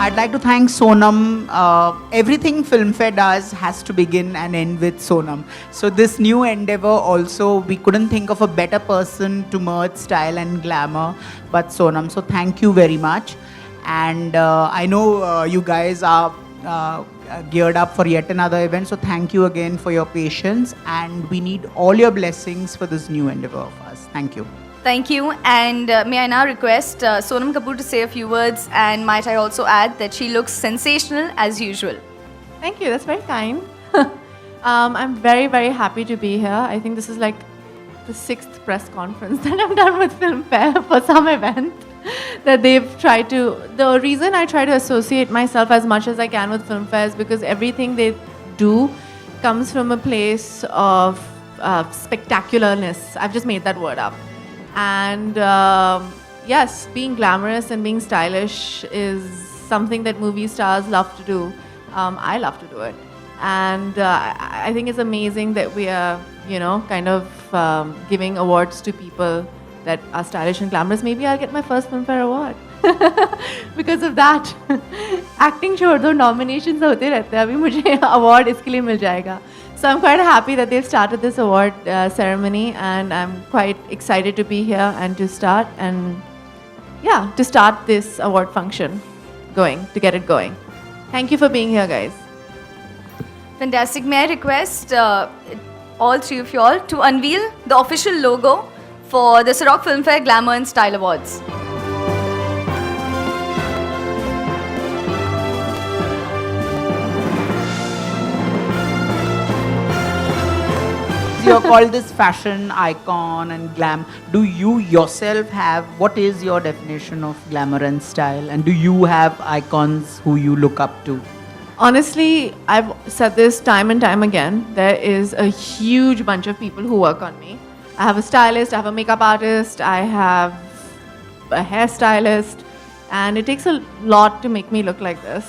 I'd like to thank Sonam. Everything Filmfare does has to begin and end with Sonam. So this new endeavor also, we couldn't think of a better person to merge style and glamour but Sonam. So thank you very much. And I know you guys are geared up for yet another event. So thank you again for your patience. And we need all your blessings for this new endeavor of us. Thank you. Thank you. And may I now request Sonam Kapoor to say a few words, and might I also add that she looks sensational as usual. Thank you. That's very kind. I'm very, very happy to be here. I think this is like the 6th press conference that I've done with Filmfare for some event that they've tried to. The reason I try to associate myself as much as I can with Filmfare is because everything they do comes from a place of spectacularness. I've just made that word up. And yes, being glamorous and being stylish is something that movie stars love to do. I love to do it. And I think it's amazing that we are, kind of giving awards to people that are stylish and glamorous. Maybe I'll get my first Filmfare award because of that. Acting छोड़ दो, nominations होते रहते हैं, अभी मुझे award इसके लिए मिल जाएगा. So I'm quite happy that they've started this award ceremony, and I'm quite excited to be here and to start this award function to get it going. Thank you for being here, guys. Fantastic. May I request all three of you all to unveil the official logo for the Ciroc Filmfare Glamour and Style Awards. You're called this fashion icon and glam. Do you yourself what is your definition of glamour and style? And do you have icons who you look up to? Honestly, I've said this time and time again. There is a huge bunch of people who work on me. I have a stylist, I have a makeup artist, I have a hairstylist, and it takes a lot to make me look like this.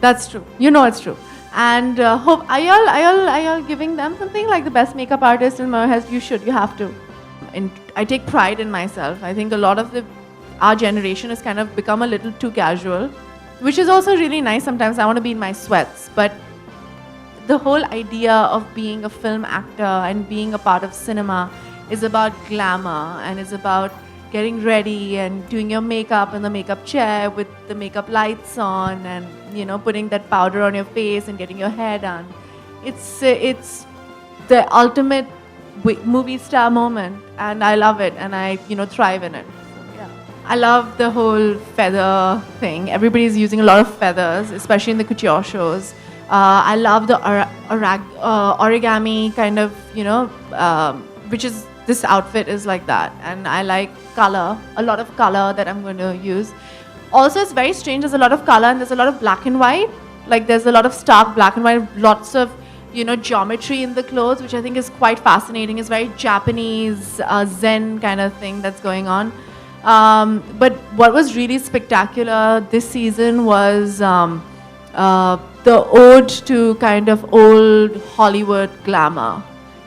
That's true. It's true. And hope are y'all giving them something like the best makeup artist in Marhas? You have to. And I take pride in myself. I think a lot of our generation has kind of become a little too casual, which is also really nice. Sometimes I want to be in my sweats, but the whole idea of being a film actor and being a part of cinema is about glamour and is about getting ready and doing your makeup in the makeup chair with the makeup lights on and putting that powder on your face and getting your hair done. It's the ultimate movie star moment, and I love it, and I thrive in it. So, yeah. I love the whole feather thing. Everybody's using a lot of feathers, especially in the couture shows. I love the origami kind of, which is, this outfit is like that. And I like color, a lot of color that I'm going to use. Also, it's very strange, there's a lot of color and there's a lot of black and white. Like there's a lot of stark black and white, lots of, geometry in the clothes, which I think is quite fascinating. It's very Japanese, Zen kind of thing that's going on. But what was really spectacular this season was the ode to kind of old Hollywood glamour,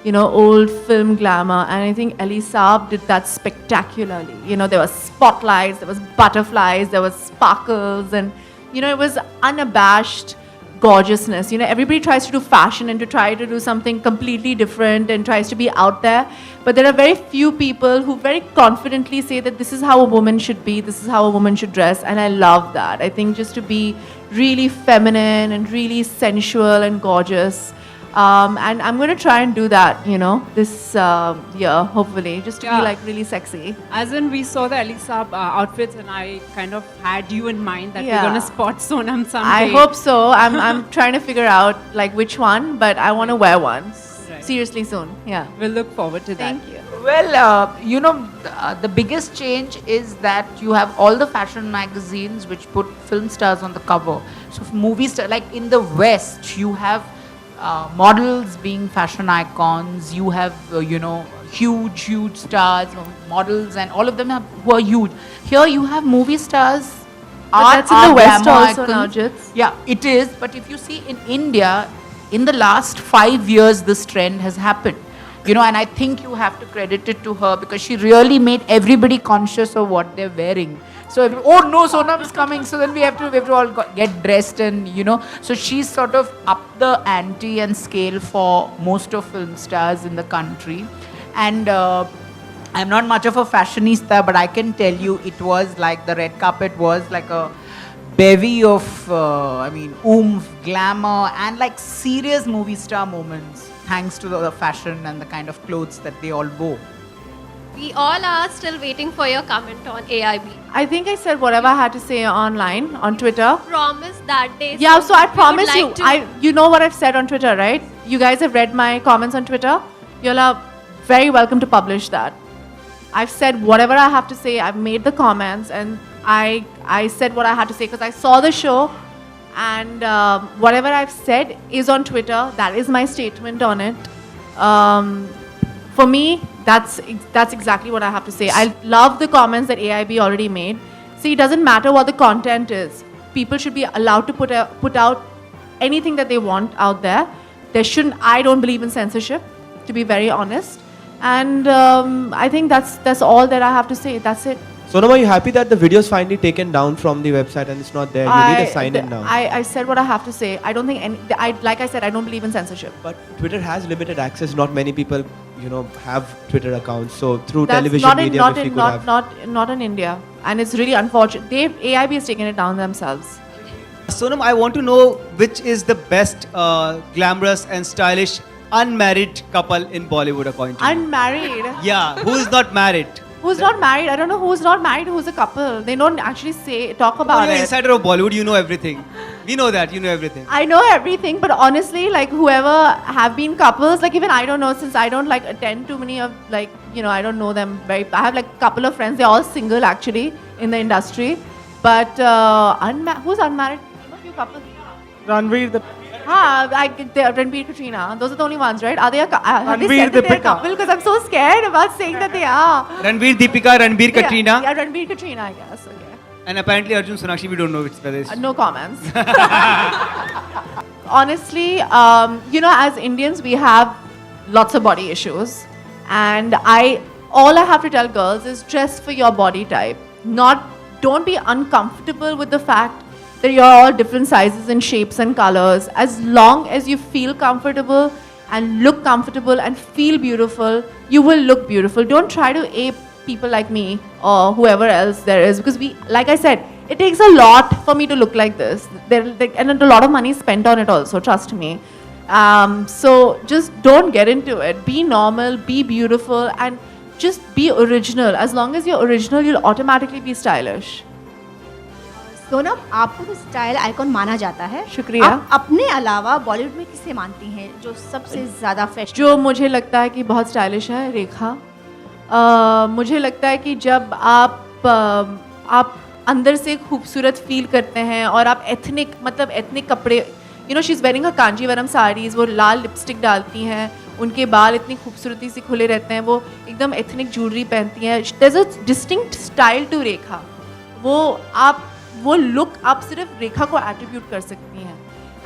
old film glamour. And I think Elie Saab did that spectacularly. There was spotlights, there was butterflies, there was sparkles, and, it was unabashed gorgeousness. Everybody tries to do fashion and to try to do something completely different and tries to be out there. But there are very few people who very confidently say that this is how a woman should be, this is how a woman should dress. And I love that. I think just to be really feminine and really sensual and gorgeous. And I'm going to try and do that, this year, hopefully, just to be like really sexy. As in, we saw the Elie Saab outfits, and I kind of had you in mind that we're going to spot Sonam someday. I hope so. I'm trying to figure out like which one, but I want to wear one seriously soon. Yeah. We'll look forward to that. Thank you. Well, the biggest change is that you have all the fashion magazines which put film stars on the cover. So movie stars, like in the West, you have models being fashion icons. You have, huge stars, models, and all of them who are huge. Here you have movie stars. But that's in the West also now, Jits. Yeah, it is. But if you see in India, in the last 5 years, this trend has happened. You know, and I think you have to credit it to her because she really made everybody conscious of what they're wearing. So, oh no, Sonam is coming. So then we have to all get dressed and, you know. So she's sort of upped the ante and scale for most of film stars in the country. And I'm not much of a fashionista, but I can tell you it was like the red carpet was like a bevy of, oomph, glamour, and like serious movie star moments, thanks to the fashion and the kind of clothes that they all wore. We all are still waiting for your comment on AIB. I think I said whatever I had to say online, on Twitter. Promise that day. Yeah, so I we would promise you. like to- You know what I've said on Twitter, right? You guys have read my comments on Twitter. You're very welcome to publish that. I've said whatever I have to say. I've made the comments, and I said what I had to say because I saw the show, and whatever I've said is on Twitter. That is my statement on it. For me, that's exactly what I have to say. I love the comments that AIB already made. See, it doesn't matter what the content is. People should be allowed to put out anything that they want out there. I don't believe in censorship, to be very honest. And I think that's all that I have to say. That's it. Sonam, are you happy that the video is finally taken down from the website and it's not there? You need a sign-in now. I said what I have to say. I don't think like I said, I don't believe in censorship. But Twitter has limited access. Not many people, have Twitter accounts. So through That's television media, if we could have. Not in India, and it's really unfortunate. AIB has taken it down themselves. Sonam, I want to know which is the best glamorous and stylish unmarried couple in Bollywood according to you? Unmarried. Yeah, who is not married? Who's not married? I don't know who's not married, who's a couple. They don't actually talk Oh, about you're it. insider of Bollywood, you know everything. We know that, you know everything. I know everything, but honestly, like whoever have been couples, like even I don't know, since I don't like attend too many of I don't know them I have like a couple of friends, they're all single actually in the industry. But who's unmarried? Name a few couples. Ranveer, Ranbir, Katrina. Those are the only ones, right? Have they said that they're a Deepika. couple? Because I'm so scared about saying that they are. Ranveer, Deepika, Ranbir, Katrina. Yeah, Ranbir, Katrina, I guess. Okay. And apparently Arjun Sonakshi, we don't know which whether it's. No comments. Honestly, as Indians, we have lots of body issues. And all I have to tell girls is dress for your body type. Don't be uncomfortable with the fact that you're all different sizes and shapes and colors. As long as you feel comfortable and look comfortable and feel beautiful, you will look beautiful. Don't try to ape people like me or whoever else there is, because like I said, it takes a lot for me to look like this. And a lot of money is spent on it also, trust me. So just don't get into it. Be normal, be beautiful, and just be original. As long as you're original, you'll automatically be stylish. Sonam, आपको तो style icon माना जाता है। शुक्रिया। आप अपने अलावा बॉलीवुड में किसे मानती हैं जो सबसे ज़्यादा फैशन? जो मुझे लगता है कि बहुत स्टाइलिश है, रेखा। मुझे लगता है कि जब आप अंदर से खूबसूरत फील करते हैं और आप एथनिक कपड़े, she is wearing a Kanjeevaram saris, वो लाल लिपस्टिक डालती हैं, उनके बाल इतनी खूबसूरती से खुले रहते हैं, वो एकदम एथनिक ज्वेलरी पहनती हैं। There is a distinct style to Rekha. वो लुक आप सिर्फ रेखा को एट्रीब्यूट कर सकती हैं।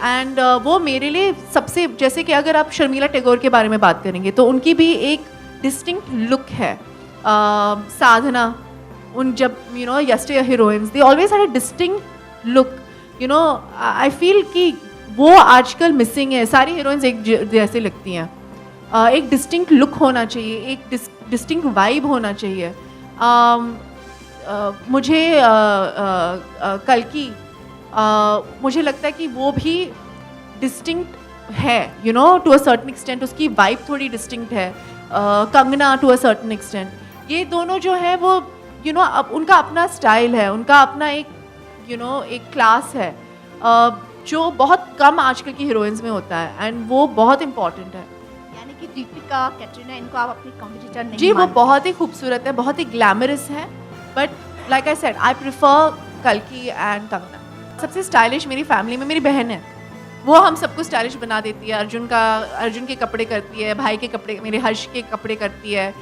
एंड वो मेरे लिए सबसे, जैसे कि अगर आप शर्मिला टैगोर के बारे में बात करेंगे तो उनकी भी एक डिस्टिंक्ट लुक है। साधना, जब yesterday heroines, they always had a distinct look. I feel कि वो आजकल मिसिंग है। सारी हीरोइंस एक जैसे लगती हैं। एक डिस्टिंक्ट लुक होना चाहिए, एक डिस्टिंक्ट वाइब होना चाहिए। मुझे कल्कि मुझे लगता है कि वो भी डिस्टिंक्ट है, टू अ सर्टेन एक्सटेंट। उसकी वाइब थोड़ी डिस्टिंक्ट है। Kangana to a certain extent. ये दोनों जो है वो अब उनका अपना स्टाइल है, उनका अपना एक क्लास है जो बहुत कम आजकल की हीरोइंस में होता है, एंड वो बहुत इम्पॉर्टेंट है। यानी कि दीपिका, कैटरीना, इनको आप अपनी कॉम्पिटिटर नहीं जी, वो मानती? बहुत ही खूबसूरत है, बहुत ही ग्लैमरस है, but like I said, I prefer कल्कि एंड कंगना। सबसे स्टाइलिश मेरी फैमिली में मेरी बहन है। वो हम सबको स्टाइलिश बना देती है। अर्जुन के कपड़े करती है, भाई के कपड़े, मेरे हर्ष के कपड़े करती है,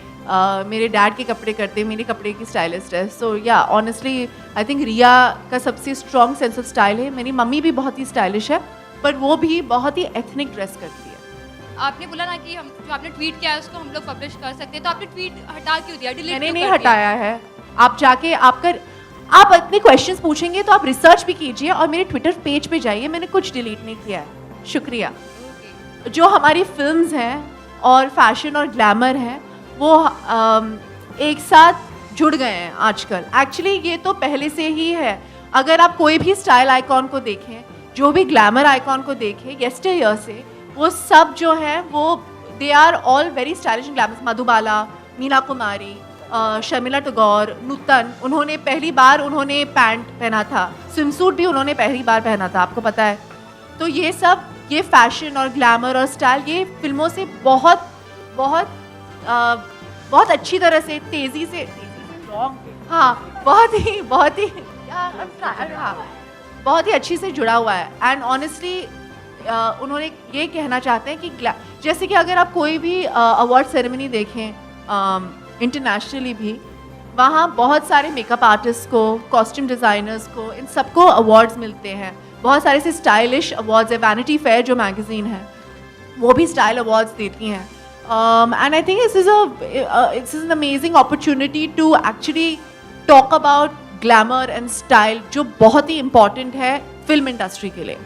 मेरे डैड के कपड़े करते हैं, मेरे कपड़े की स्टाइलिस्ट है। सो या ऑनेस्टली आई थिंक रिया का सबसे स्ट्रॉन्ग सेंस ऑफ स्टाइल है। मेरी मम्मी भी बहुत ही स्टाइलिश है, पर वो भी बहुत ही एथनिक ड्रेस करती है। आपने बोला ना कि हम जो आपने ट्वीट किया है उसको हम लोग पब्लिश कर सकते हैं, तो आपने ट्वीट हटा क्यों दिया, डिलीट मैंने क्यों नहीं कर दिया? हटाया है। आप जाके आप अपने क्वेश्चंस पूछेंगे तो आप रिसर्च भी कीजिए और मेरे ट्विटर पेज पे जाइए, मैंने कुछ डिलीट नहीं किया है। शुक्रिया। जो हमारी फिल्म्स हैं और फैशन और ग्लैमर हैं वो एक साथ जुड़ गए हैं आजकल। एक्चुअली ये तो पहले से ही है। अगर आप कोई भी स्टाइल आइकॉन को देखें, जो भी ग्लैमर आइकॉन को देखें येस्टर ईयर से, वो सब जो है वो they are all very stylish and glamorous. Madhubala, Meena Kumari, Sharmila Tagore, Nutan, उन्होंने पहली बार उन्होंने पैंट पहना था, स्विमसूट भी उन्होंने पहली बार पहना था, आपको पता है। तो ये सब, ये फैशन और ग्लैमर और स्टाइल ये फिल्मों से बहुत बहुत बहुत अच्छी तरह से तेज़ी से हाँ बहुत ही हाँ बहुत ही अच्छी से जुड़ा हुआ है। एंड ऑनेस्टली उन्होंने ये कहना चाहते हैं कि जैसे कि अगर आप कोई भी अवार्ड सेरेमनी देखें इंटरनेशनली भी, वहाँ बहुत सारे मेकअप आर्टिस्ट को, कॉस्ट्यूम डिज़ाइनर्स को, इन सबको अवार्ड्स मिलते हैं। बहुत सारे से स्टाइलिश अवार्ड्स है। वैनिटी फेयर जो मैगज़ीन है वो भी स्टाइल अवार्ड्स देती हैं। And I think it's an amazing opportunity to actually talk about glamour and style, जो बहुत ही इम्पॉर्टेंट है फिल्म इंडस्ट्री के लिए।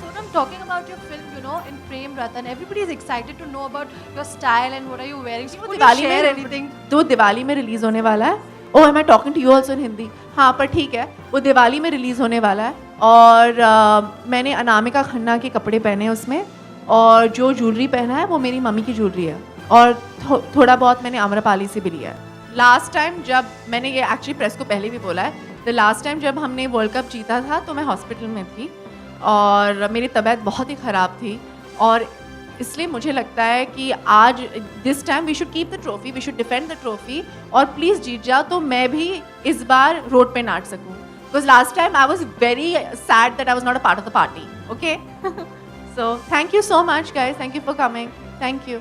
Sonam, talking about your film, you know, in Prem Ratan, everybody is excited to know about your style and what are you wearing. So, could you share anything? तो दिवाली में release होने वाला है। Oh, am I talking to you also in Hindi? हाँ, पर ठीक है, वो दिवाली में रिलीज होने वाला है। और मैंने अनामिका खन्ना के कपड़े पहने हैं उसमें, और जो ज्वेलरी पहना है वो मेरी मम्मी की ज्वेलरी है, और थोड़ा बहुत मैंने आम्रपाली से भी लिया है। लास्ट टाइम जब मैंने ये एक्चुअली प्रेस को पहले भी बोला है, द लास्ट टाइम जब हमने वर्ल्ड कप जीता था तो मैं हॉस्पिटल में थी और मेरी तबीयत बहुत ही ख़राब थी, और इसलिए मुझे लगता है कि आज this time we should keep the trophy, we should defend the trophy, और प्लीज़ जीत जाओ तो मैं भी इस बार रोड पे नाच सकूँ। Because last time I was very sad that I was not a part of the party. Okay, so thank you so much guys, thank you for coming, thank you.